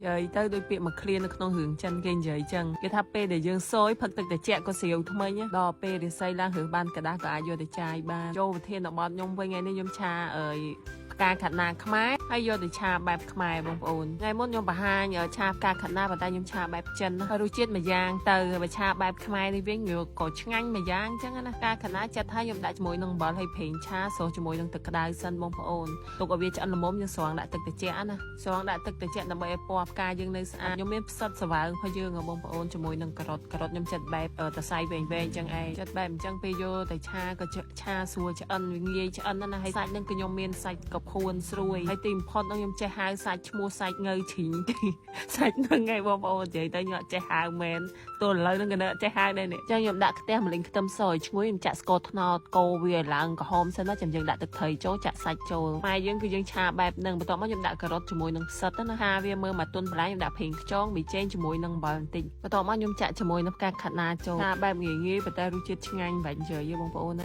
Vậy tới đôi việc mà clear nó không hưởng chân kênh vậy chân cái tháp pe để dương sôi phật thực để chẹt có xíu thôi mấy nhá đò pe để xây lang hưởng ban cả đá cả ai vô để chai ba châu thiên nó bọt nhung với ngày nay nhung cha ở ការខណាខ្មែរហើយយកទៅឆាបែបខ្មែរបងប្អូនថ្ងៃមុនខ្ញុំបង្ហាញឆាការខណាប៉ុន្តែខ្ញុំឆាបែបចិនហើយរសជាតិមួយយ៉ាងទៅបើឆាបែបខ្មែរនេះវិញក៏ឆ្ងាញ់មួយយ៉ាងអញ្ចឹងណាការខណាចិត្តហើយខ្ញុំដាក់ជាមួយនឹងអំបិលហើយប្រេងឆាស្រុះជាមួយនឹងទឹកក្តៅសិនបងប្អូនទុកឲ្យវាឆ្អិនល្មមយើងស្រង់ដាក់ទឹកត្រជាក់ណាស្រង់ដាក់ទឹកត្រជាក់ដើម្បីឲ្យពណ៌ផ្កាយើងនៅស្អាតខ្ញុំមានផ្សិតស្វាងរបស់យើងបងប្អូនជាមួយនឹងការ៉ុតខ្ញុំចិត្តបែបតសៃវែងៗអញ្ចឹងឯងចិត្តបែបអញ្ចឹងពេលយកទៅឆាក៏ឆាស្រួលឆ្អិនវាងាយឆ្អិនណាហើយសាច់នឹងក៏ខ្ញុំមានសាច់កពួនស្រួយហើយទីបំផុតនឹងខ្ញុំចេះហៅសាច់ឈ្មោះសាច់ងើឈីងសាច់នឹងឯងបងប្អូននិយាយទៅខ្ញុំអត់ចេះហៅមែនទោះឥឡូវនឹងក៏នៅចេះហៅដែរនេះចឹងខ្ញុំដាក់ខ្ទះម្លឹងខ្ទឹមសឲ្យឈ្ងុយខ្ញុំចាក់ស្ករត្នោតកូរវាឲ្យឡើងក្រហមសិនមកចាំយើងដាក់ទឹកត្រីចូលចាក់សាច់ចូលម៉ែយើងគឺយើងឆាបែបហ្នឹងបន្ទាប់មកខ្ញុំដាក់ការ៉ុតជាមួយនឹងផ្សិតណាហាវាមើលមកទន់បន្លែខ្ញុំដាក់ប្រេងខ្យងប៊ីចេងជាមួយនឹងអំបិលបន្តិចបន្ទាប់មកខ្ញុំចាក់ជាមួយនឹងផ្កាខាត់ណាចូលឆាបែបងាយៗប៉ុន្តែរសជាតិឆ្ងាញ់បាញ់ជើយបងប្អូន